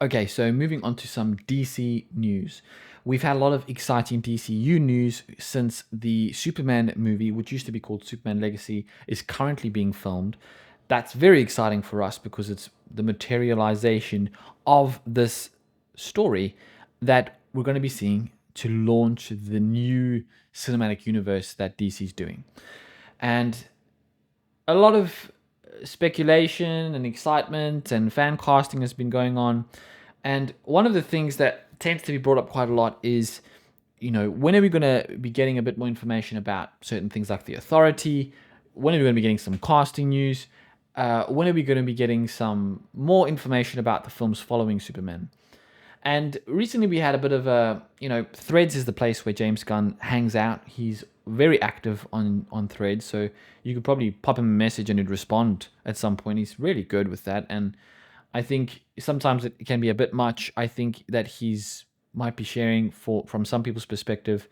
Okay, so moving on to some DC news. We've had a lot of exciting DCU news since the Superman movie, which used to be called Superman Legacy, is currently being filmed. That's very exciting for us because it's the materialization of this story that we're going to be seeing to launch the new cinematic universe that DC's doing. And a lot of speculation and excitement and fan casting has been going on. And one of the things that tends to be brought up quite a lot is, when are we going to be getting a bit more information about certain things like the Authority? When are we going to be getting some casting news? When are we going to be getting some more information about the films following Superman? And recently we had a bit of Threads is the place where James Gunn hangs out. He's very active on Threads, so you could probably pop him a message and he'd respond at some point. He's really good with that, and I think sometimes it can be a bit much. I think that he's might be sharing from some people's perspective.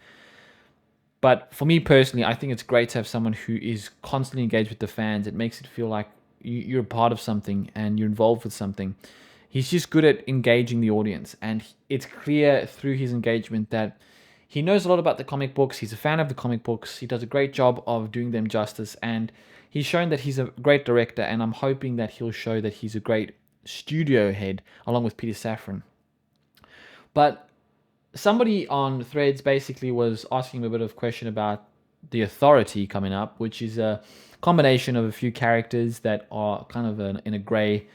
But for me personally, I think it's great to have someone who is constantly engaged with the fans. It makes it feel like you're a part of something and you're involved with something. He's just good at engaging the audience, and it's clear through his engagement that he knows a lot about the comic books. He's a fan of the comic books. He does a great job of doing them justice, and he's shown that he's a great director, and I'm hoping that he'll show that he's a great studio head along with Peter Safran. But somebody on Threads basically was asking me a bit of question about the Authority coming up, which is a combination of a few characters that are kind of in a grey.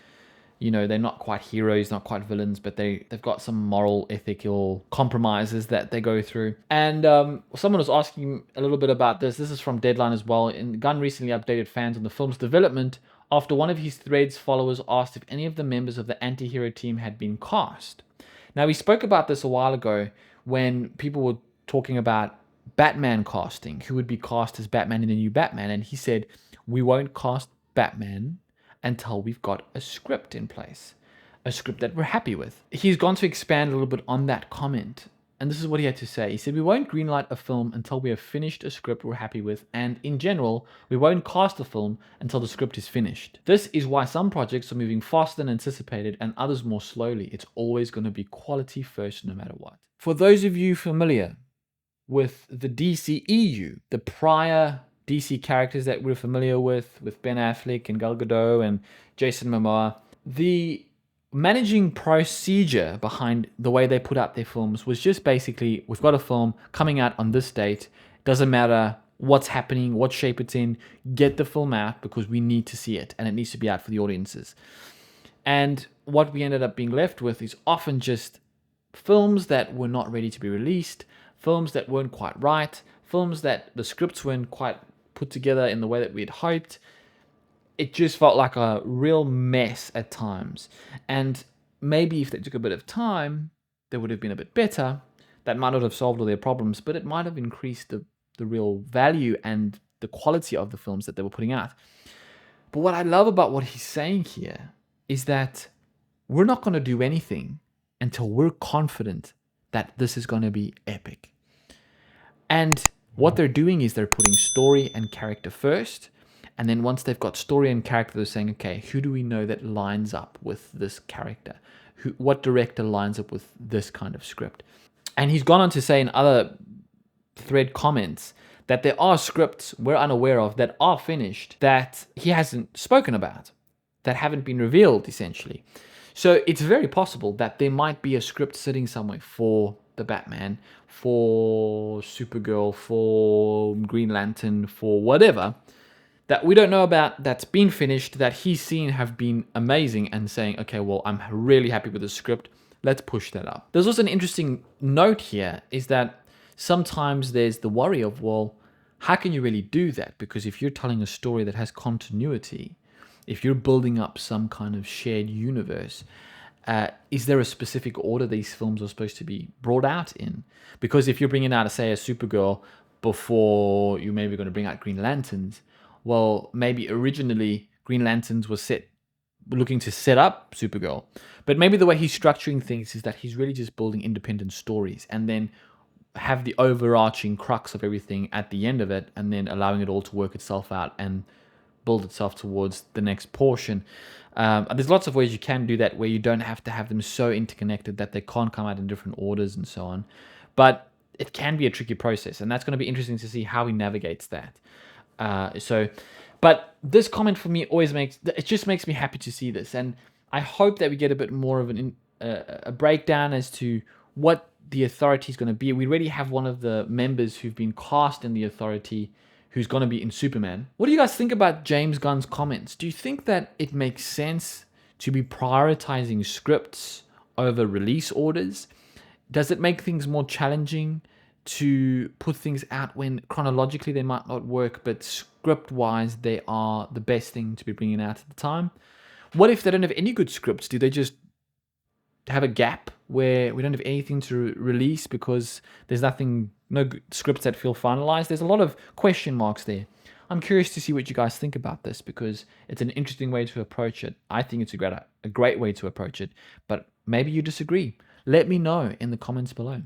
They're not quite heroes, not quite villains, but they've got some moral, ethical compromises that they go through. And someone was asking a little bit about this. This is from Deadline as well. And Gunn recently updated fans on the film's development after one of his Threads followers asked if any of the members of the anti-hero team had been cast. Now, we spoke about this a while ago when people were talking about Batman casting, who would be cast as Batman in the new Batman. And he said, we won't cast Batman until we've got a script in place, a script that we're happy with. He's gone to expand a little bit on that comment, and this is what he had to say. He said, we won't greenlight a film until we have finished a script we're happy with, and in general, we won't cast a film until the script is finished. This is why some projects are moving faster than anticipated and others more slowly. It's always going to be quality first no matter what. For those of you familiar with the DCEU, the prior DC characters that we're familiar with Ben Affleck and Gal Gadot and Jason Momoa, the managing procedure behind the way they put out their films was just basically, we've got a film coming out on this date, doesn't matter what's happening, what shape it's in, get the film out because we need to see it and it needs to be out for the audiences. And what we ended up being left with is often just films that were not ready to be released, films that weren't quite right, films that the scripts weren't quite put together in the way that we had hoped. It just felt like a real mess at times. And maybe if they took a bit of time, they would have been a bit better. That might not have solved all their problems, but it might have increased the real value and the quality of the films that they were putting out. But what I love about what he's saying here is that we're not going to do anything until we're confident that this is going to be epic. And what they're doing is they're putting story and character first. And then once they've got story and character, they're saying, okay, who do we know that lines up with this character? What director lines up with this kind of script? And he's gone on to say in other thread comments that there are scripts we're unaware of that are finished that he hasn't spoken about, that haven't been revealed, essentially. So it's very possible that there might be a script sitting somewhere for the Batman, for Supergirl, for Green Lantern, for whatever, that we don't know about, that's been finished, that he's seen have been amazing and saying, okay, well, I'm really happy with the script. Let's push that up. There's also an interesting note here is that sometimes there's the worry of, well, how can you really do that? Because if you're telling a story that has continuity, if you're building up some kind of shared universe, is there a specific order these films are supposed to be brought out in? Because if you're bringing out, say, a Supergirl before you're maybe going to bring out Green Lanterns, well, maybe originally Green Lanterns was looking to set up Supergirl. But maybe the way he's structuring things is that he's really just building independent stories and then have the overarching crux of everything at the end of it and then allowing it all to work itself out and build itself towards the next portion. There's lots of ways you can do that where you don't have to have them so interconnected that they can't come out in different orders and so on. But it can be a tricky process, and that's going to be interesting to see how he navigates that. But this comment for me always makes me happy to see this, and I hope that we get a bit more of a breakdown as to what the authority is going to be. We already have one of the members who've been cast in the authority who's going to be in Superman. What do you guys think about James Gunn's comments? Do you think that it makes sense to be prioritizing scripts over release orders? Does it make things more challenging to put things out when chronologically they might not work, but script-wise they are the best thing to be bringing out at the time? What if they don't have any good scripts? Do they just have a gap where we don't have anything to release because there's no scripts that feel finalized? There's a lot of question marks there. I'm curious to see what you guys think about this because it's an interesting way to approach it. I think it's a great way to approach it, but maybe you disagree. Let me know in the comments below.